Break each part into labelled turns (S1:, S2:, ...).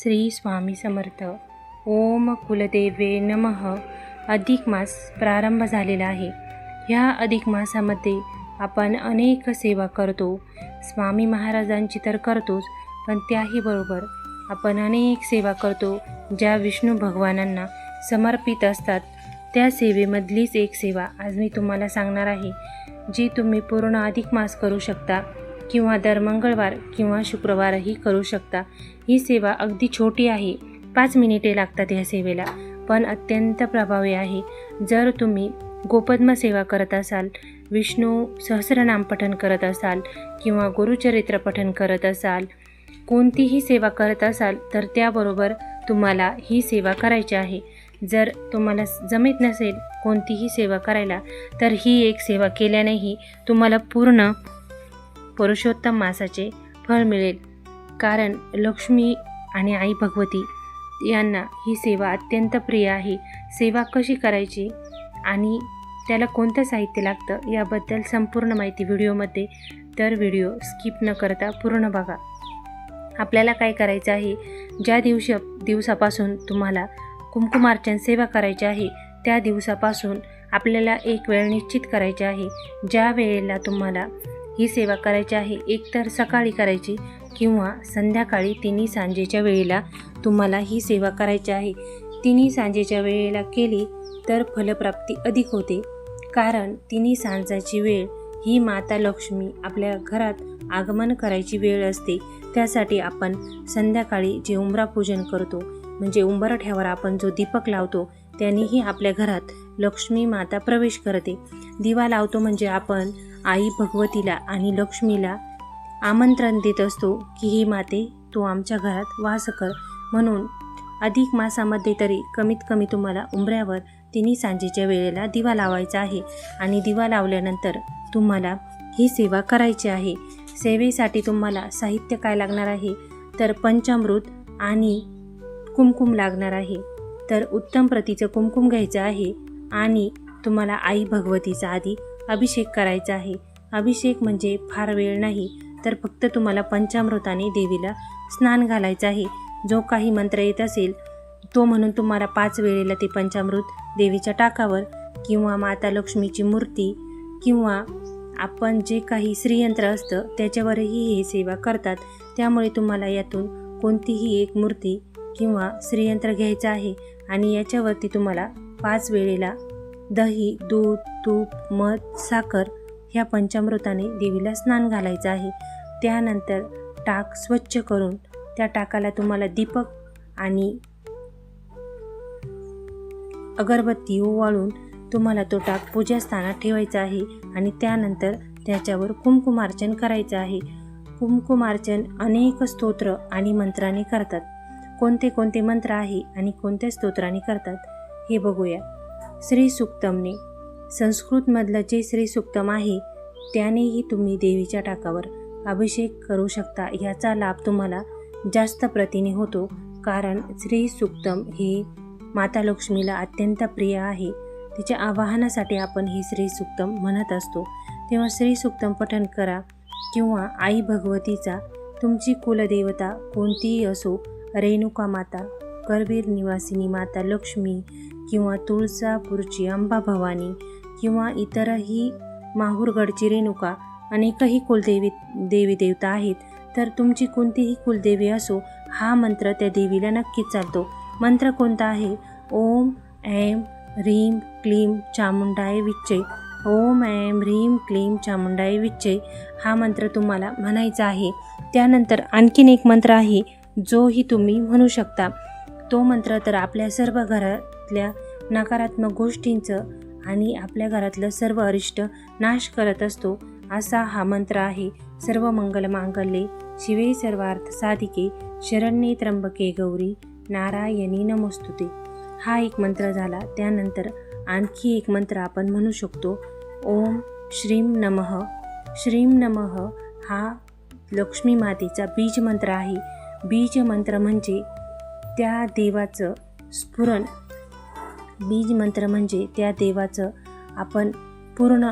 S1: श्री स्वामी समर्थ. ओम कुलदेवे नमः. अधिक मास प्रारंभ झालेला आहे. ह्या अधिक मासामध्ये आपण अनेक सेवा करतो. स्वामी महाराजांची तर करतोच, पण त्याही बरोबर आपण अनेक सेवा करतो ज्या विष्णू भगवानांना समर्पित असतात. त्या सेवेमधलीच एक सेवा आज मी तुम्हाला सांगणार आहे, जी तुम्ही पूर्ण अधिक मास करू शकता किंवा दर मंगळवार किंवा शुक्रवारही करू शकता. ही सेवा अगदी छोटी आहे, 5 मिनिटे लागतात ह्या सेवेला, पण अत्यंत प्रभावी आहे. जर तुम्ही गोपद्म सेवा करत असाल, विष्णू सहस्रनाम पठण करत असाल किंवा गुरुचरित्र पठण करत असाल, कोणतीही सेवा करत असाल तर त्याबरोबर तुम्हाला ही सेवा करायची आहे. जर तुम्हाला जमत नसेल कोणतीही सेवा करायला, तर ही एक सेवा केल्यानेही तुम्हाला पूर्ण पुरुषोत्तम मासाचे फळ मिळेल. कारण लक्ष्मी आणि आई भगवती यांना ही सेवा अत्यंत प्रिय आहे. सेवा कशी करायची आणि त्याला कोणतं साहित्य लागतं याबद्दल संपूर्ण माहिती व्हिडिओमध्ये, तर व्हिडिओ स्किप न करता पूर्ण बघा. आपल्याला काय करायचं आहे, ज्या दिवसापासून तुम्हाला कुंकुमार्चन सेवा करायची आहे त्या दिवसापासून आपल्याला एक वेळ निश्चित करायची आहे. ज्या वेळेला तुम्हाला ही सेवा करायची आहे, एकतर सकाळी करायची किंवा संध्याकाळी तिन्ही सांजेच्या वेळेला तुम्हाला ही सेवा करायची आहे. तिन्ही सांजेच्या वेळेला केली तर फलप्राप्ती अधिक होते. कारण तिन्ही सांजाची वेळ ही माता लक्ष्मी आपल्या घरात आगमन करायची वेळ असते. त्यासाठी आपण संध्याकाळी जे उंबरा पूजन करतो, म्हणजे उंबरठ्यावर आपण जो दीपक लावतो, त्यानेही आपल्या घरात लक्ष्मी माता प्रवेश करते. दिवा लावतो म्हणजे आपण आई भगवतीला आणि लक्ष्मीला आमंत्रण देत असतो की ही माते तू आमच्या घरात वास कर. म्हणून अधिक मासामध्ये तरी कमीत कमी तुम्हाला उंबऱ्यावर तिन्ही सांजेच्या वेळेला दिवा लावायचा आहे आणि दिवा लावल्यानंतर तुम्हाला ही सेवा करायची आहे. सेवेसाठी तुम्हाला साहित्य काय लागणार आहे, तर पंचामृत आणि कुमकुम लागणार आहे. तर उत्तम प्रतीचं कुमकुम घ्यायचं आहे आणि तुम्हाला आई भगवतीचा आधी अभिषेक करायचा आहे. अभिषेक म्हणजे फार वेळ नाही, तर फक्त तुम्हाला पंचामृताने देवीला स्नान घालायचं आहे. जो काही मंत्र येत असेल तो म्हणून तुम्हाला 5 वेळेला ते पंचामृत देवीच्या टाकावर किंवा माता लक्ष्मीची मूर्ती किंवा आपण जे काही श्रीयंत्र असतं त्याच्यावरही ही सेवा करतात. त्यामुळे तुम्हाला यातून कोणतीही एक मूर्ती किंवा श्रीयंत्र घ्यायचं आहे आणि याच्यावरती तुम्हाला 5 वेळेला दही, दूध, तूप, मध, साखर ह्या पंचामृताने देवीला स्नान घालायचं आहे. त्यानंतर टाक स्वच्छ करून त्या टाकाला तुम्हाला दीपक आणि अगरबत्ती ओवाळून तुम्हाला तो टाक पूजास्थानात ठेवायचा आहे आणि त्यानंतर त्याच्यावर कुंकुमार्चन करायचं आहे. कुंकुमार्चन अनेक स्तोत्र आणि मंत्राने करतात. कोणते कोणते मंत्र आहे आणि कोणत्या स्तोत्राने करतात हे बघूया. श्री सुक्तमने, संस्कृतमधलं जे श्री सुक्तम आहे त्यानेही तुम्ही देवीच्या टाकावर अभिषेक करू शकता. ह्याचा लाभ तुम्हाला जास्त प्रतीने होतो, कारण श्री सुक्तम हे माता लक्ष्मीला अत्यंत प्रिय आहे. तिच्या आवाहनासाठी आपण ही श्री सुक्तम म्हणत असतो. तेव्हा श्री सुक्तम पठण करा किंवा आई भगवतीचा, तुमची कुलदेवता कोणतीही असो, रेणुका माता, करवीर निवासिनी माता लक्ष्मी किंवा तुळजापूरची अंबा भवानी किंवा इतरही माहूरगडची रेणुका, अनेकही देवी देवता आहेत. तर तुमची कोणतीही कुलदेवी असो, हा मंत्र त्या देवीला नक्कीच चालतो. मंत्र कोणता आहे? ओम ऐं ह्रीं क्लीं चामुंडाय विच्चे. ओम ऐं ह्रीं क्लीं चामुंडाय विच्चे हा मंत्र तुम्हाला म्हणायचा आहे. त्यानंतर आणखीन एक मंत्र आहे जोही तुम्ही म्हणू शकता. तो मंत्र तर आपल्या सर्व घरातल्या नकारात्मक गोष्टींचं आणि आपल्या घरातलं सर्व अरिष्ट नाश करत असतो. असा हा मंत्र आहे. सर्व मंगल मांगल्ये शिवे सर्वार्थ साधिके शरण्ये त्र्यंबके गौरी नारायणी नमोस्तुते. हा एक मंत्र झाला. त्यानंतर आणखी एक मंत्र आपण म्हणू शकतो. ओम श्रीं नमः. श्रीं नमः हा लक्ष्मी मातेचा बीज मंत्र आहे. बीज मंत्र म्हणजे त्या देवाचं स्फुरण, बीज मंत्र म्हणजे त्या देवाचं आपण पूर्ण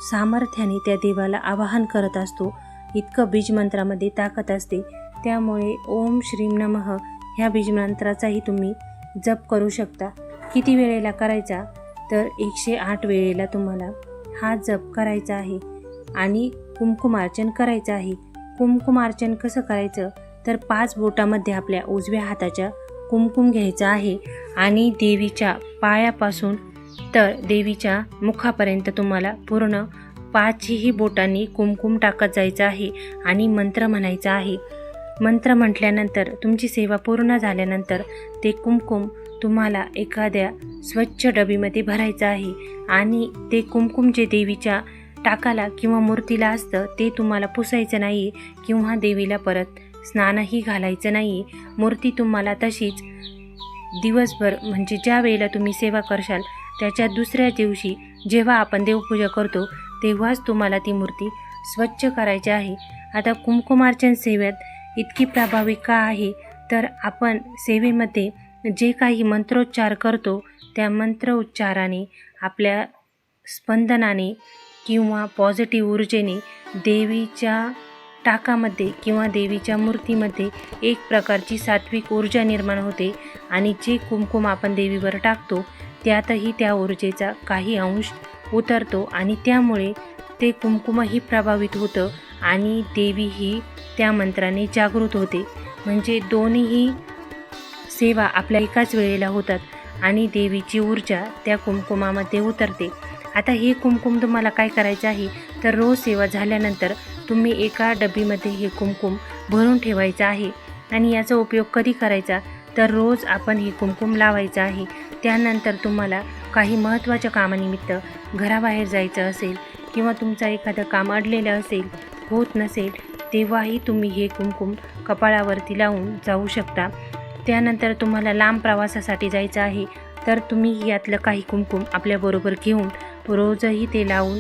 S1: सामर्थ्याने त्या देवाला आवाहन करत असतो. इतकं बीज मंत्रामध्ये ताकद असते. त्यामुळे ओम श्रीं नमः ह्या बीजमंत्राचाही तुम्ही जप करू शकता. किती वेळेला करायचा तर 108 वेळेला तुम्हाला हा जप करायचा आहे आणि कुंकुमार्चन करायचं आहे. कुंकुमार्चन कसं करायचं तर 5 बोटामध्ये आपल्या उजव्या हाताच्या कुंकुम घ्यायचं आहे आणि देवीच्या पायापासून तर देवीच्या मुखापर्यंत तुम्हाला पूर्ण 5ही बोटांनी कुंकुम टाकत जायचं आहे आणि मंत्र म्हणायचा आहे. मंत्र म्हटल्यानंतर तुमची सेवा पूर्ण झाल्यानंतर ते कुंकुम तुम्हाला एखाद्या स्वच्छ डबीमध्ये भरायचं आहे आणि ते कुंकुम जे देवीच्या टाकाला किंवा मूर्तीला असतं ते तुम्हाला पुसायचं नाही किंवा देवीला परत स्नानही घालायचं नाही. मूर्ती तुम्हाला तशीच दिवसभर म्हणजे ज्या वेळेला तुम्ही सेवा करशाल त्याच्या दुसऱ्या दिवशी जेव्हा आपण देवपूजा करतो तेव्हाच तुम्हाला ती मूर्ती स्वच्छ करायची आहे. आता कुंकुमार्चन सेवेत इतकी प्रभावी का आहे तर आपण सेवेमध्ये जे काही मंत्रोच्चार करतो त्या मंत्रोच्चाराने आपल्या स्पंदनाने किंवा पॉझिटिव्ह ऊर्जेने देवीच्या टाकामध्ये किंवा देवीच्या मूर्तीमध्ये एक प्रकारची सात्विक ऊर्जा निर्माण होते आणि जे कुंकुम आपण देवीवर टाकतो त्यातही त्या ऊर्जेचा काही अंश उतरतो आणि त्यामुळे ते कुंकुमही प्रभावित होतं आणि देवीही त्या मंत्राने जागृत होते. म्हणजे दोन्हीही सेवा आपल्या एकाच वेळेला होतात आणि देवीची ऊर्जा त्या कुंकुमामध्ये उतरते. आता हे कुंकुम तुम्हाला काय करायचं आहे तर रोज सेवा झाल्यानंतर तुम्ही एका डबीमध्ये हे कुंकुम भरून ठेवायचं आहे आणि याचा उपयोग कधी करायचा तर रोज आपण हे कुंकुम लावायचं आहे. त्यानंतर तुम्हाला काही महत्त्वाच्या कामानिमित्त घराबाहेर जायचं असेल किंवा तुमचं एखादं काम अडलेलं असेल, होत नसेल, तेव्हाही तुम्ही हे कुंकुम कपाळावरती लावून जाऊ शकता. त्यानंतर तुम्हाला लांब प्रवासासाठी जायचं आहे तर तुम्ही यातलं काही कुंकुम आपल्याबरोबर घेऊन रोजही ते लावून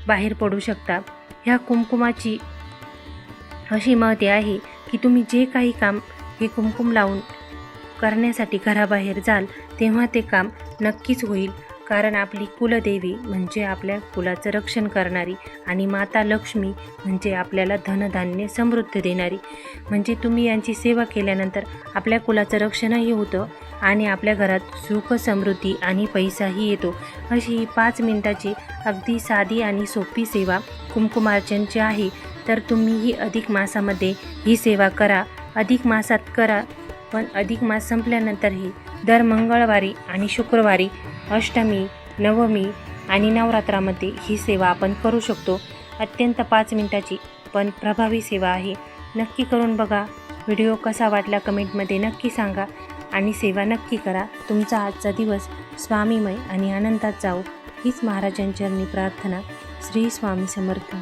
S1: बाहेर पडू शकता. ह्या कुंकुमाची अशी महत्त्व आहे की तुम्ही जे काही काम हे कुंकुम लावून करण्यासाठी घराबाहेर जाल तेव्हा ते काम नक्कीच होईल. कारण आपली कुलदेवी म्हणजे आपल्या कुलाचं रक्षण करणारी आणि माता लक्ष्मी म्हणजे आपल्याला धनधान्य समृद्ध देणारी. म्हणजे तुम्ही यांची सेवा केल्यानंतर आपल्या कुलाचं रक्षणही होतं आणि आपल्या घरात सुख समृद्धी आणि पैसाही येतो. अशी ही 5 मिनिटाची अगदी साधी आणि सोपी सेवा कुंकुमार्चनची आहे. तर तुम्हीही अधिक मासामध्ये ही सेवा करा. अधिक मासात करा पण अधिक मास संपल्यानंतरही दर मंगळवारी आणि शुक्रवारी, अष्टमी, नवमी आणि नवरात्रामध्ये ही सेवा आपण करू शकतो. अत्यंत 5 मिनिटाची पण प्रभावी सेवा आहे. नक्की करून बघा. व्हिडिओ कसा वाटला कमेंटमध्ये नक्की सांगा आणि सेवा नक्की करा. तुमचा आजचा दिवस स्वामीमय आणि आनंदात जाओ हीच महाराजांचरणी प्रार्थना. श्री स्वामी समर्थ.